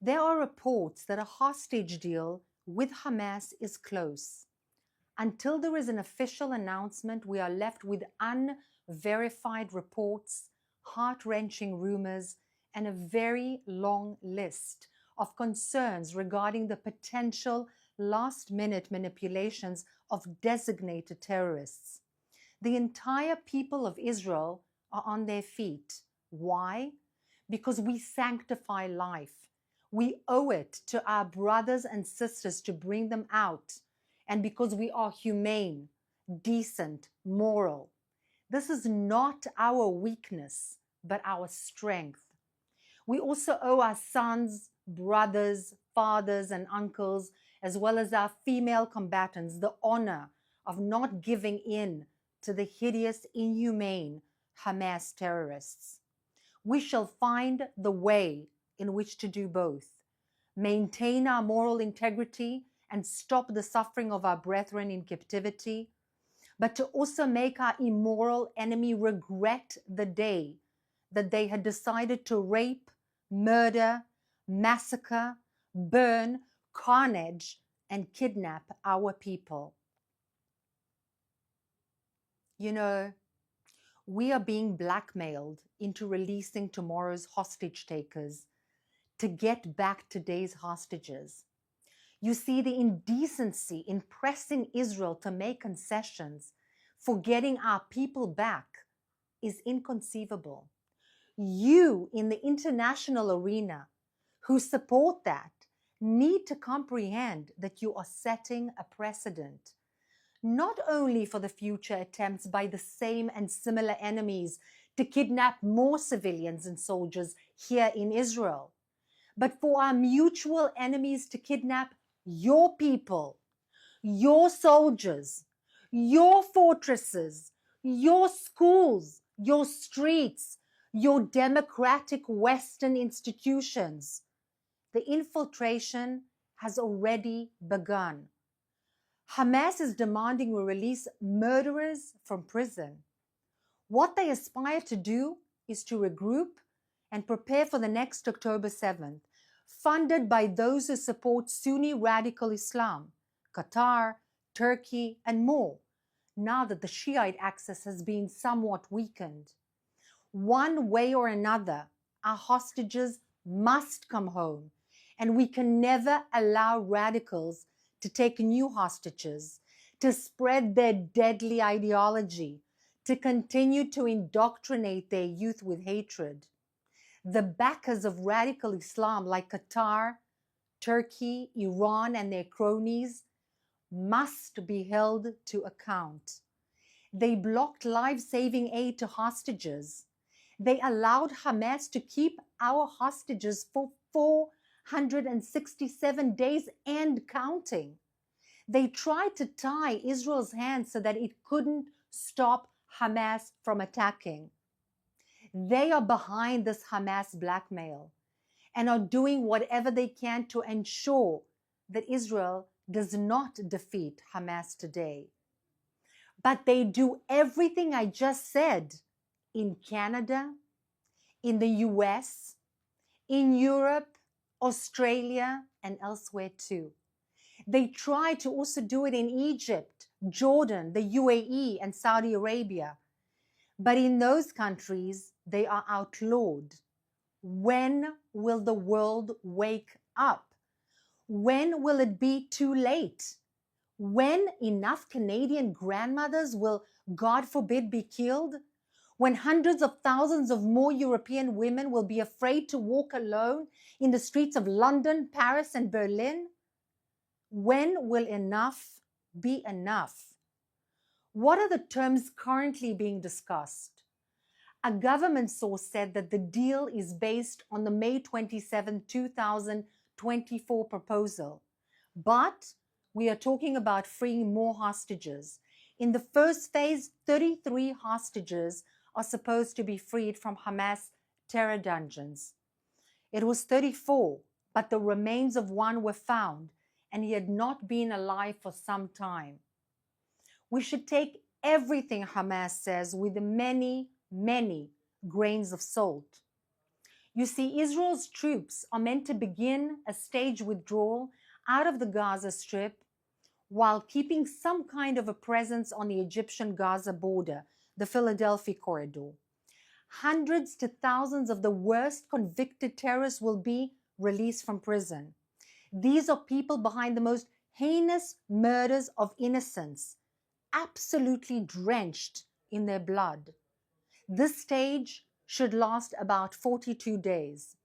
There are reports that a hostage deal with Hamas is close. Until there is an official announcement, we are left with unverified reports, heart-wrenching rumors, and a very long list of concerns regarding the potential last-minute manipulations of designated terrorists. The entire people of Israel are on their feet. Why? Because we sanctify life. We owe it to our brothers and sisters to bring them out, and because we are humane, decent, moral. This is not our weakness, but our strength. We also owe our sons, brothers, fathers, and uncles, as well as our female combatants, the honor of not giving in to the hideous, inhumane Hamas terrorists. We shall find the way in which to do both. Maintain our moral integrity and stop the suffering of our brethren in captivity, but to also make our immoral enemy regret the day that they had decided to rape, murder, massacre, burn, carnage, and kidnap our people. You know, we are being blackmailed into releasing tomorrow's hostage takers to get back today's hostages. You see, the indecency in pressing Israel to make concessions for getting our people back is inconceivable. You in the international arena who support that need to comprehend that you are setting a precedent, not only for the future attempts by the same and similar enemies to kidnap more civilians and soldiers here in Israel, but for our mutual enemies to kidnap your people, your soldiers, your fortresses, your schools, your streets, your democratic Western institutions. The infiltration has already begun. Hamas is demanding we release murderers from prison. What they aspire to do is to regroup and prepare for the next October 7th, funded by those who support Sunni radical Islam, Qatar, Turkey, and more, now that the Shiite axis has been somewhat weakened. One way or another, our hostages must come home, and we can never allow radicals to take new hostages, to spread their deadly ideology, to continue to indoctrinate their youth with hatred. The backers of radical Islam like Qatar, Turkey, Iran, and their cronies must be held to account. They blocked life-saving aid to hostages. They allowed Hamas to keep our hostages for 467 days and counting. They tried to tie Israel's hands so that it couldn't stop Hamas from attacking. They are behind this Hamas blackmail and are doing whatever they can to ensure that Israel does not defeat Hamas today. But they do everything I just said in Canada, in the US, in Europe, Australia, and elsewhere too. They try to also do it in Egypt, Jordan, the UAE, and Saudi Arabia. But in those countries, they are outlawed. When will the world wake up? When will it be too late? When enough Canadian grandmothers will, God forbid, be killed? When hundreds of thousands of more European women will be afraid to walk alone in the streets of London, Paris, and Berlin? When will enough be enough? What are the terms currently being discussed? A government source said that the deal is based on the May 27, 2024 proposal. But we are talking about freeing more hostages. In the first phase, 33 hostages are supposed to be freed from Hamas terror dungeons. It was 34, but the remains of one were found, and he had not been alive for some time. We should take everything Hamas says with many, many grains of salt. You see, Israel's troops are meant to begin a staged withdrawal out of the Gaza Strip while keeping some kind of a presence on the Egyptian-Gaza border, the Philadelphia corridor. Hundreds to thousands of the worst convicted terrorists will be released from prison. These are people behind the most heinous murders of innocents, absolutely drenched in their blood. This stage should last about 42 days.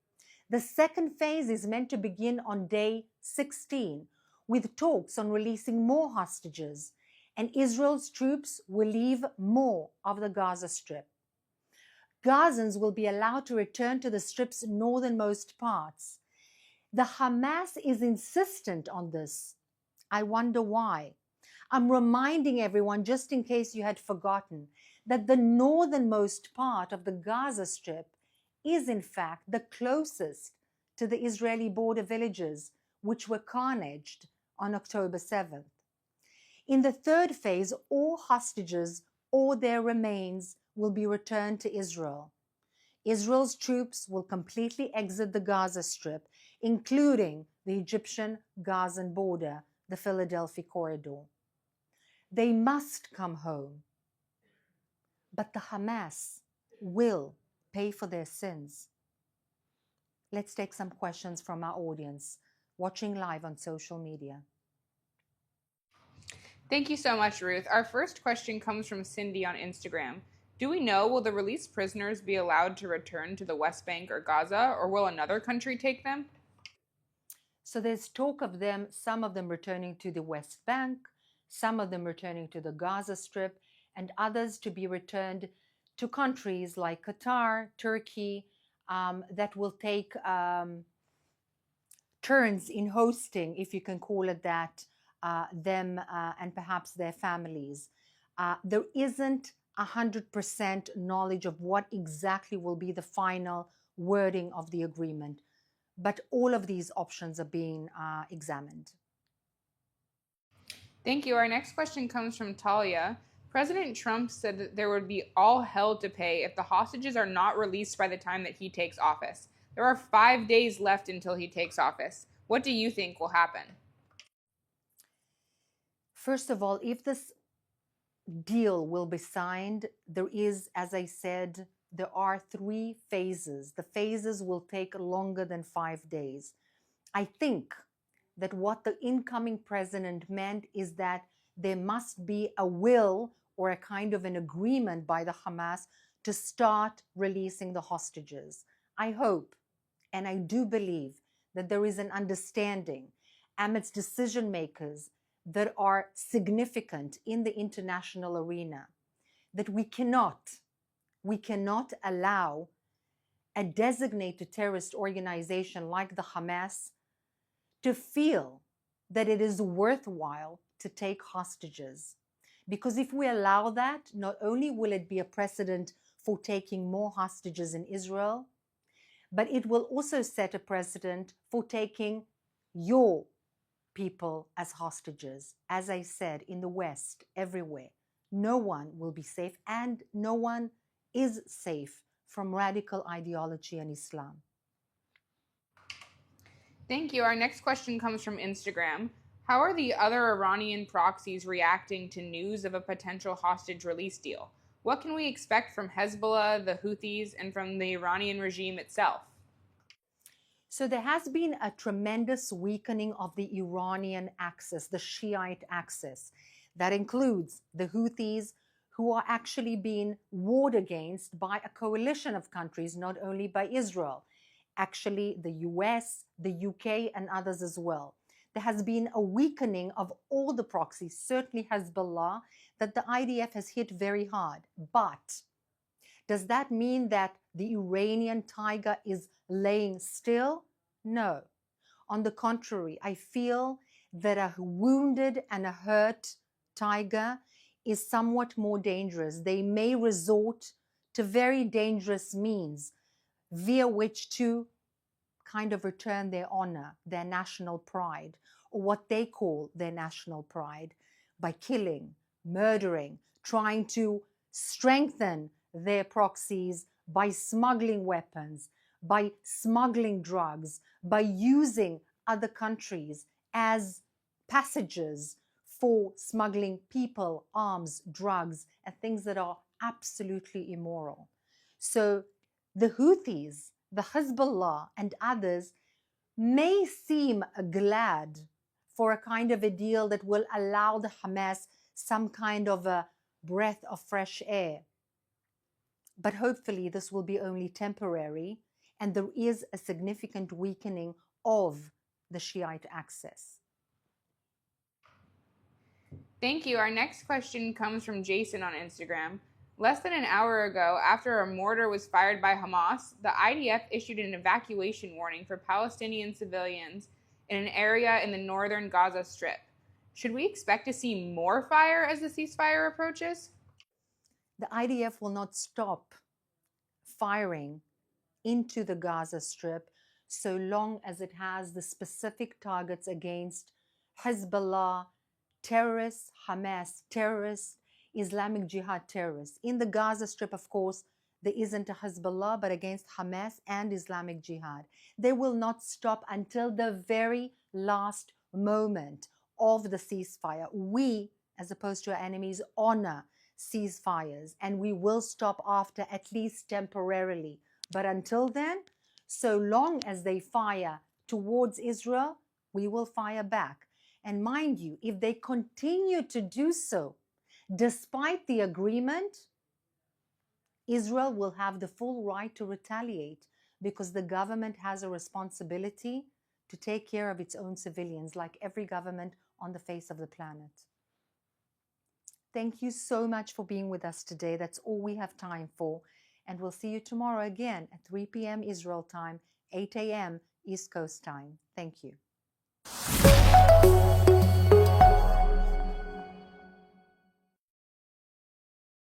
The second phase is meant to begin on day 16, with talks on releasing more hostages, and Israel's troops will leave more of the Gaza Strip. Gazans will be allowed to return to the Strip's northernmost parts. The Hamas is insistent on this. I wonder why. I'm reminding everyone, just in case you had forgotten, that the northernmost part of the Gaza Strip is in fact the closest to the Israeli border villages, which were carnaged on October 7th. In the third phase, all hostages or their remains will be returned to Israel. Israel's troops will completely exit the Gaza Strip, including the Egyptian-Gazan border, the Philadelphia corridor. They must come home. But the Hamas will pay for their sins. Let's take some questions from our audience watching live on social media. Thank you so much, Ruth. Our first question comes from Cindy on Instagram. Do we know, will the released prisoners be allowed to return to the West Bank or Gaza, or will another country take them? So there's talk of them, some of them returning to the West Bank, some of them returning to the Gaza Strip, and others to be returned to countries like Qatar, Turkey, that will take turns in hosting, if you can call it that, them and perhaps their families. There isn't 100% knowledge of what exactly will be the final wording of the agreement, but all of these options are being examined. Thank you. Our next question comes from Talia. President Trump said that there would be all hell to pay if the hostages are not released by the time that he takes office. There are 5 days left until he takes office. What do you think will happen? First of all, if this deal will be signed, there is, as I said, there are 3 phases. The phases will take longer than 5 days. I think that what the incoming president meant is that there must be a will or a kind of an agreement by the Hamas to start releasing the hostages. I hope, and I do believe, that there is an understanding amidst decision makers that are significant in the international arena, that we cannot allow a designated terrorist organization like the Hamas to feel that it is worthwhile to take hostages. Because if we allow that, not only will it be a precedent for taking more hostages in Israel, but it will also set a precedent for taking your people as hostages. As I said, in the West, everywhere, no one will be safe, and no one is safe from radical ideology and Islam. Thank you. Our next question comes from Instagram. How are the other Iranian proxies reacting to news of a potential hostage release deal? What can we expect from Hezbollah, the Houthis, and from the Iranian regime itself? So there has been a tremendous weakening of the Iranian axis, the Shiite axis. That includes the Houthis, who are actually being warred against by a coalition of countries, not only by Israel, actually the US, the UK, and others as well. There has been a weakening of all the proxies, certainly Hezbollah, that the IDF has hit very hard. But does that mean that the Iranian tiger is laying still? No. On the contrary, I feel that a wounded and a hurt tiger is somewhat more dangerous. They may resort to very dangerous means via which to kind of return their honor, their national pride, or what they call their national pride, by killing, murdering, trying to strengthen their proxies by smuggling weapons, by smuggling drugs, by using other countries as passages for smuggling people, arms, drugs, and things that are absolutely immoral. So the Houthis, the Hezbollah, and others may seem glad for a kind of a deal that will allow the Hamas some kind of a breath of fresh air. But hopefully this will be only temporary, and there is a significant weakening of the Shiite axis. Thank you. Our next question comes from Jason on Instagram. Less than an hour ago, after a mortar was fired by Hamas, the IDF issued an evacuation warning for Palestinian civilians in an area in the northern Gaza Strip. Should we expect to see more fire as the ceasefire approaches? The IDF will not stop firing into the Gaza Strip so long as it has the specific targets against Hezbollah terrorists, Hamas terrorists, Islamic Jihad terrorists. In the Gaza Strip, of course, there isn't a Hezbollah, but against Hamas and Islamic Jihad. They will not stop until the very last moment of the ceasefire. We, as opposed to our enemies, honor ceasefires, and we will stop after, at least temporarily. But until then, so long as they fire towards Israel, we will fire back. And mind you, if they continue to do so, despite the agreement, Israel will have the full right to retaliate, because the government has a responsibility to take care of its own civilians, like every government on the face of the planet. Thank you so much for being with us today. That's all we have time for. And we'll see you tomorrow again at 3 p.m. Israel time, 8 a.m. East Coast time. Thank you.